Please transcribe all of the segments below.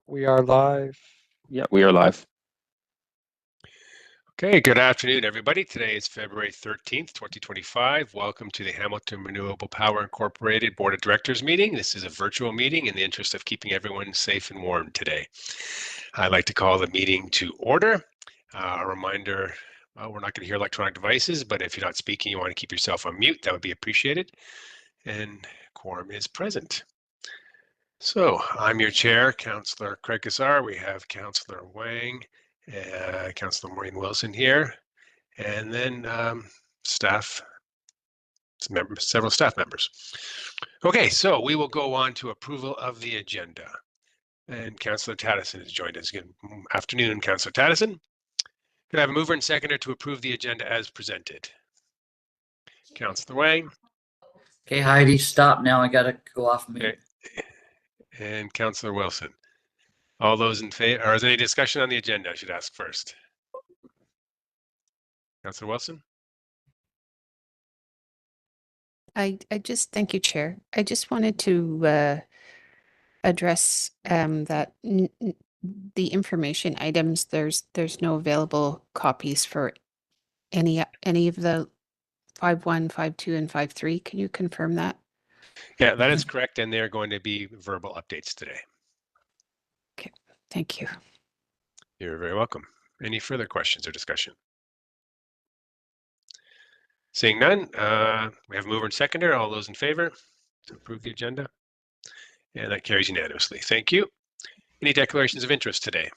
We are live. Yeah, we are live. Okay, good afternoon, everybody. Today is February 13th, 2025. Welcome to the Hamilton Renewable Power Incorporated Board of Directors meeting. This is a virtual meeting in the interest of keeping everyone safe and warm today. I'd like to call the meeting to order. A reminder, we're not going to hear electronic devices, but if you're not speaking, you want to keep yourself on mute, that would be appreciated. And quorum is present. So I'm your chair, Councillor Craig Kassar. We have Councillor Wang, Councillor Maureen Wilson here, and then staff, several staff members. Okay, so we will go on to approval of the agenda. And Councillor Taddison has joined us. Good afternoon, Councillor Taddison. Could I have a mover and seconder to approve the agenda as presented? Councillor Wang. Okay, Heidi, stop now. I got to go off mute. Okay. And Councillor Wilson. All those in favor, or is there any discussion on the agenda? I should ask first. Councillor Wilson? I just, thank you, Chair. I just wanted to address that the information items, there's no available copies for any of the 5.1, 5.2, and 5.3. Can you confirm that? Yeah, that is correct, and they're going to be verbal updates today. Okay, thank you. You're very welcome. Any further questions or discussion? Seeing none, we have mover and seconder. All those in favor to approve the agenda? And that carries unanimously. Thank you. Any declarations of interest today?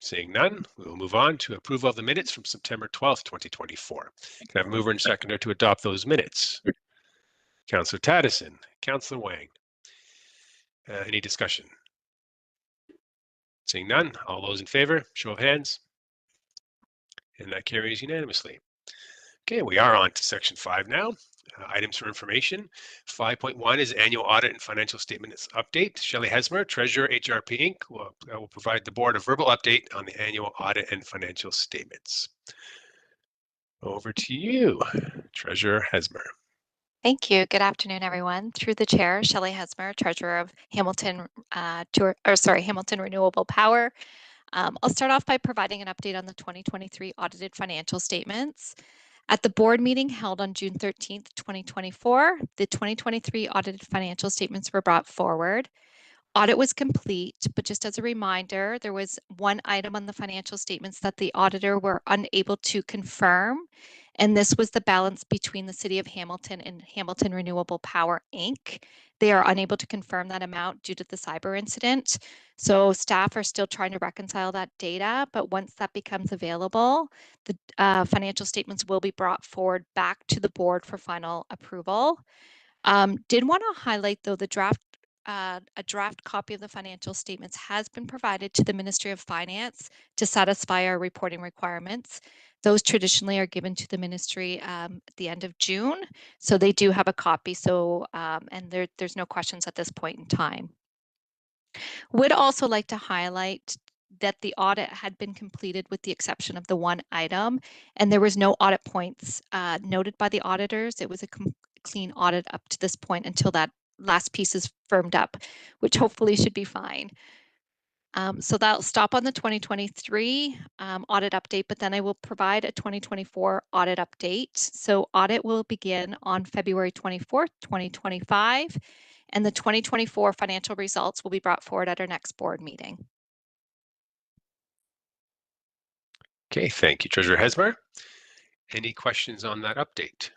Seeing none, we will move on to approval of the minutes from September 12th, 2024. Can I have mover and seconder to adopt those minutes? Councillor Taddison, Councillor Wang. Any discussion? Seeing none, all those in favor, show of hands. And that carries unanimously. Okay, we are on to section 5 now. Items for information. 5.1 is annual audit and financial statements update. Shelley Hesmer, Treasurer, HRP Inc. will provide the board a verbal update on the annual audit and financial statements. Over to you, Treasurer Hesmer. Thank you. Good afternoon, everyone. Through the chair, Shelley Hesmer, Treasurer of Hamilton Renewable Power. I'll start off by providing an update on the 2023 audited financial statements. At the board meeting held on June 13th, 2024, the 2023 audited financial statements were brought forward. Audit was complete, but just as a reminder, there was one item on the financial statements that the auditor were unable to confirm, and this was the balance between the City of Hamilton and Hamilton Renewable Power, Inc. They are unable to confirm that amount due to the cyber incident. So staff are still trying to reconcile that data, but once that becomes available, the financial statements will be brought forward back to the board for final approval. Did want to highlight, though, a draft copy of the financial statements has been provided to the Ministry of Finance to satisfy our reporting requirements. Those traditionally are given to the ministry at the end of June, so they do have a copy. So, and there's no questions at this point in time. Would also like to highlight that the audit had been completed with the exception of the one item, and there was no audit points noted by the auditors. It was a clean audit up to this point until that last piece is firmed up, which hopefully should be fine. So that'll stop on the 2023 audit update, but then I will provide a 2024 audit update. So audit will begin on February 24th, 2025, and the 2024 financial results will be brought forward at our next board meeting. Okay, thank you, Treasurer Hesmer. Any questions on that update?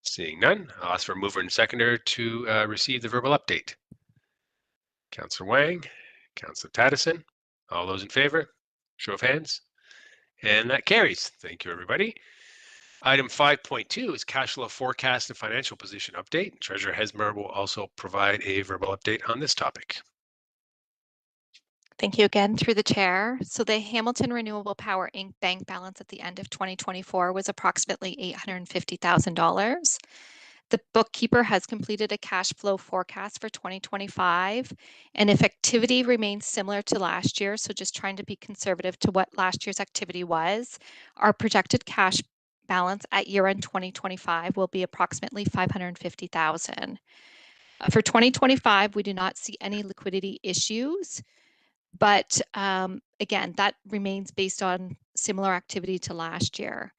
Seeing none, I'll ask for a mover and seconder to receive the verbal update. Councillor Wang, Councillor Taddison, all those in favor, show of hands, and that carries. Thank you, everybody. Item 5.2 is cash flow forecast and financial position update. Treasurer Hesmer will also provide a verbal update on this topic. Thank you again through the chair. So the Hamilton Renewable Power Inc. bank balance at the end of 2024 was approximately $850,000. The bookkeeper has completed a cash flow forecast for 2025. And if activity remains similar to last year, so just trying to be conservative to what last year's activity was, our projected cash balance at year-end 2025 will be approximately $550,000. For 2025, we do not see any liquidity issues, but again, that remains based on similar activity to last year.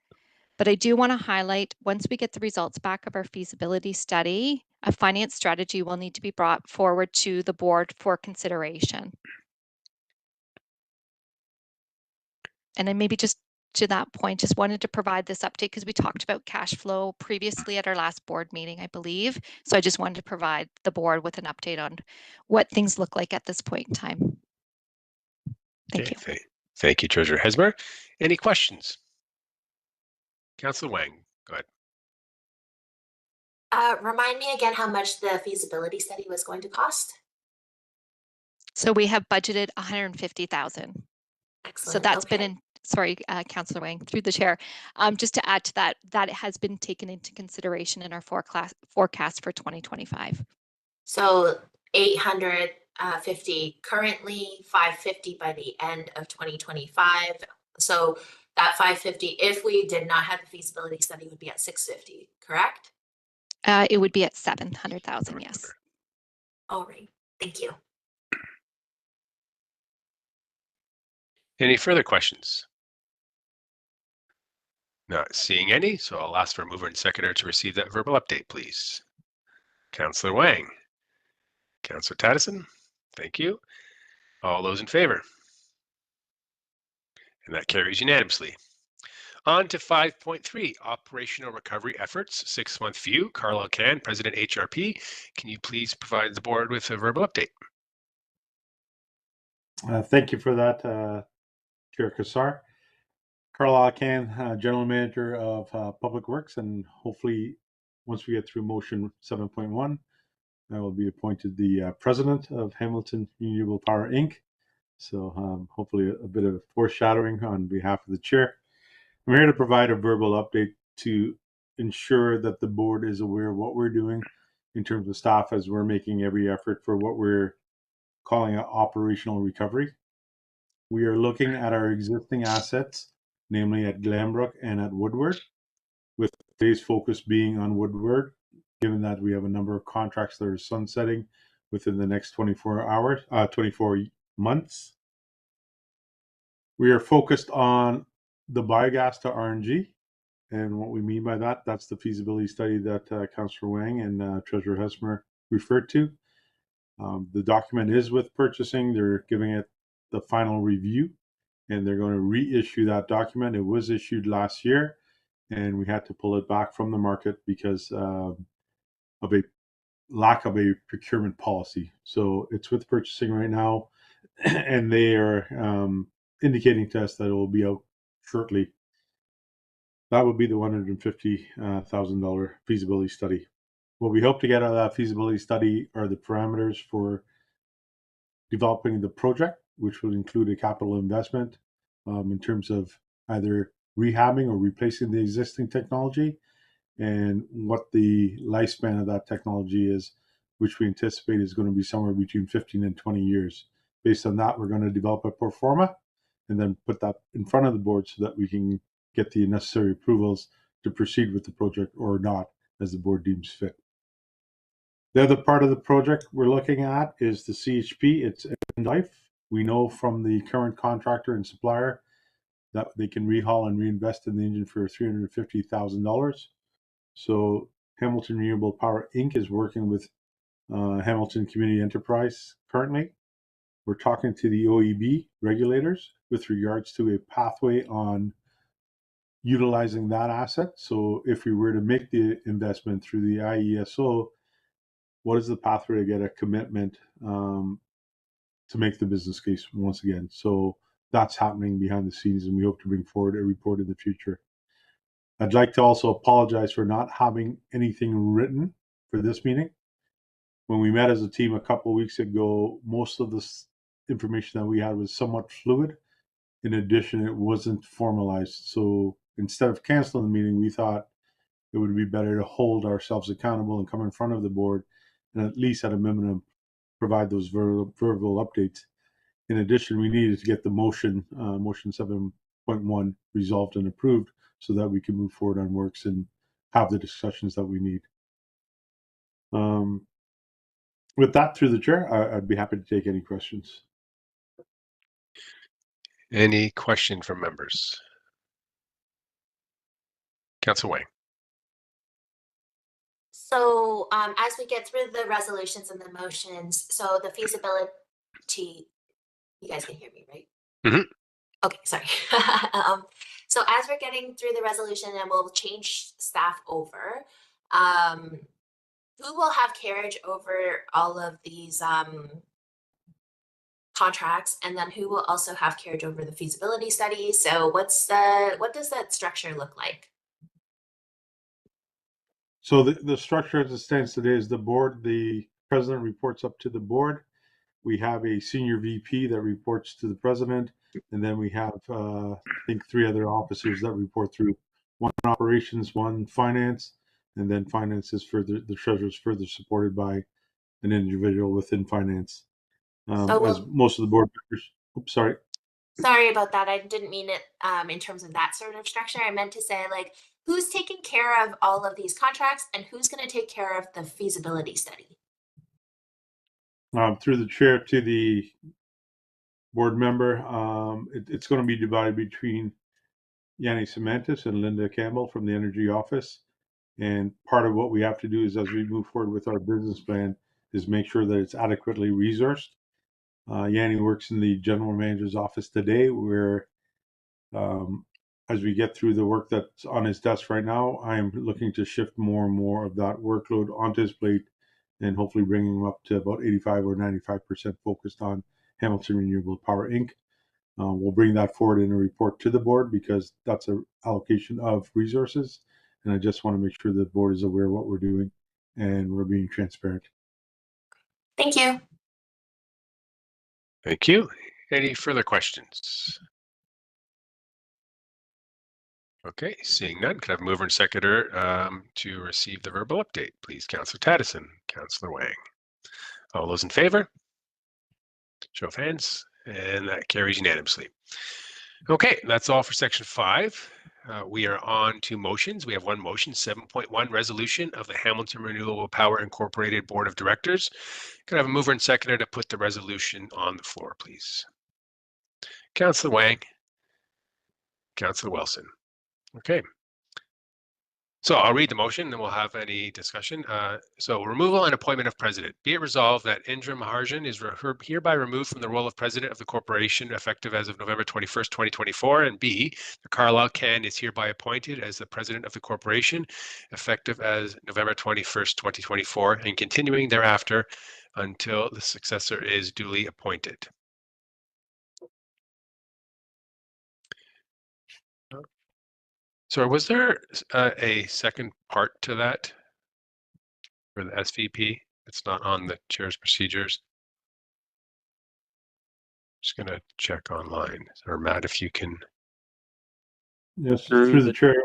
But I do want to highlight, once we get the results back of our feasibility study, a finance strategy will need to be brought forward to the board for consideration. And then maybe just to that point, just wanted to provide this update because we talked about cash flow previously at our last board meeting, I believe. So I just wanted to provide the board with an update on what things look like at this point in time. Thank you. Thank you, Treasurer Hesmer. Any questions? Councillor Wang, go ahead. Remind me again how much the feasibility study was going to cost? So we have budgeted 150,000. Excellent. So that's okay. been in, sorry, Councillor Wang, through the chair. Just to add to that, that has been taken into consideration in our forecast for 2025. So 850 currently, 550 by the end of 2025. So that 550, if we did not have the feasibility study, would be at 650, correct? It would be at 700,000, yes. All right, thank you. Any further questions? Not seeing any, so I'll ask for a mover and seconder to receive that verbal update, please. Councillor Wang. Councillor Taddison. Thank you. All those in favor? And that carries unanimously. On to 5.3, operational recovery efforts, 6-month view. Carl Can, President HRP. Can you please provide the board with a verbal update? Thank you for that, Chair Kassar. Carl Alcan, General Manager of Public Works, and hopefully once we get through motion 7.1, I will be appointed the President of Hamilton Renewable Power, Inc. So hopefully a bit of foreshadowing on behalf of the Chair. I'm here to provide a verbal update to ensure that the board is aware of what we're doing in terms of staff as we're making every effort for what we're calling an operational recovery. We are looking at our existing assets, namely at Glanbrook and at Woodward, with today's focus being on Woodward, given that we have a number of contracts that are sunsetting within the next 24 months. We are focused on the biogas to RNG, and what we mean by that, that's the feasibility study that Councillor Wang and Treasurer Hesmer referred to. The document is with purchasing. They're giving it the final review, and they're going to reissue that document. It was issued last year, and we had to pull it back from the market because of a lack of a procurement policy. So it's with purchasing right now, and they are indicating to us that it will be out shortly. That would be the $150,000 feasibility study. What we hope to get out of that feasibility study are the parameters for developing the project, which will include a capital investment in terms of either rehabbing or replacing the existing technology, and what the lifespan of that technology is, which we anticipate is going to be somewhere between 15 and 20 years. Based on that, we're going to develop a pro forma and then put that in front of the board so that we can get the necessary approvals to proceed with the project or not, as the board deems fit. The other part of the project we're looking at is the CHP. It's end life. We know from the current contractor and supplier that they can rehaul and reinvest in the engine for $350,000. So Hamilton Renewable Power, Inc. is working with Hamilton Community Enterprise currently. We're talking to the OEB regulators with regards to a pathway on utilizing that asset. So if we were to make the investment through the IESO, what is the pathway to get a commitment to make the business case once again? So that's happening behind the scenes, and we hope to bring forward a report in the future. I'd like to also apologize for not having anything written for this meeting. When we met as a team a couple of weeks ago, most of this information that we had was somewhat fluid. In addition, it wasn't formalized. So instead of canceling the meeting, we thought it would be better to hold ourselves accountable and come in front of the board and at least at a minimum provide those verbal updates. In addition, we needed to get the motion 7.1 resolved and approved so that we can move forward on works and have the discussions that we need. With that, through the chair, I'd be happy to take any questions. Any question from members? Councillor Wang. So as we get through the resolutions and the motions, so the feasibility, you guys can hear me, right? Mhm. Okay, sorry. So as we're getting through the resolution and we'll change staff over, who will have carriage over all of these contracts, and then who will also have carriage over the feasibility study? So what does that structure look like? So the structure as it stands today is the board, the president reports up to the board. We have a senior VP that reports to the president. And then we have, I think, 3 other officers that report through, one operations, one finance, and then finance is further, the treasurer is further supported by an individual within finance. As most of the board members, oops, sorry. Sorry about that. I didn't mean it in terms of that sort of structure. I meant to say, like, who's taking care of all of these contracts and who's going to take care of the feasibility study? Through the chair to the board member, it's going to be divided between Yanni Semantis and Linda Campbell from the Energy Office. And part of what we have to do is, as we move forward with our business plan, is make sure that it's adequately resourced. Yanni works in the general manager's office today, where as we get through the work that's on his desk right now, I am looking to shift more and more of that workload onto his plate and hopefully bringing him up to about 85 or 95% focused on Hamilton Renewable Power Inc. We'll bring that forward in a report to the board because that's an allocation of resources. And I just want to make sure the board is aware of what we're doing and we're being transparent. Thank you. Thank you. Any further questions? Okay, seeing none, could I have a mover and seconder to receive the verbal update, please? Councillor Taddison, Councillor Wang. All those in favor? Show of hands, and that carries unanimously. Okay, that's all for section 5. We are on to motions. We have one motion, 7.1, resolution of the Hamilton Renewable Power Incorporated Board of Directors. Could I have a mover and seconder to put the resolution on the floor, please? Councillor Wang, Councillor Wilson. Okay. So I'll read the motion, then we'll have any discussion. So removal and appointment of president. Be it resolved that Indra Maharjan is hereby removed from the role of president of the corporation effective as of November 21st, 2024. And B, the Carlisle Can is hereby appointed as the president of the corporation effective as November 21st, 2024, and continuing thereafter until the successor is duly appointed. So was there a second part to that for the SVP? It's not on the chair's procedures. Just going to check online. Or Matt, if you can. Yes, through the chair.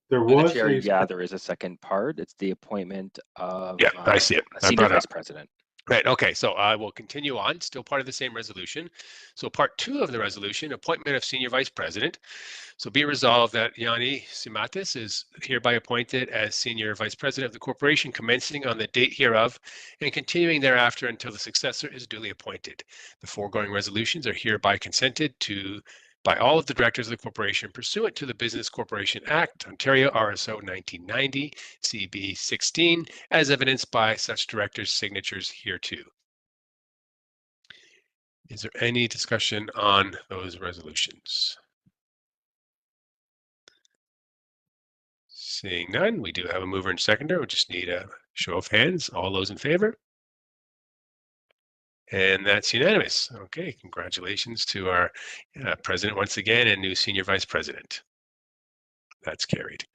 There was chair, yeah, there is a second part. It's the appointment of I see it. Senior Vice President. Right. Okay. So I will continue on. Still part of the same resolution. So part 2 of the resolution, appointment of Senior Vice President. So be resolved that Yanni Simatis is hereby appointed as Senior Vice President of the corporation, commencing on the date hereof and continuing thereafter until the successor is duly appointed. The foregoing resolutions are hereby consented to by all of the directors of the corporation pursuant to the Business Corporation Act, Ontario RSO 1990, CB 16, as evidenced by such directors' signatures hereto. Is there any discussion on those resolutions? Seeing none, we do have a mover and seconder. We just need a show of hands. All those in favor? And that's unanimous. Okay, congratulations to our president once again and new senior vice president. That's carried.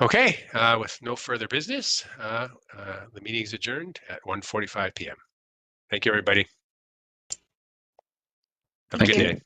Okay, with no further business, the meeting is adjourned at 1:45 p.m. Thank you, everybody. Have a good day.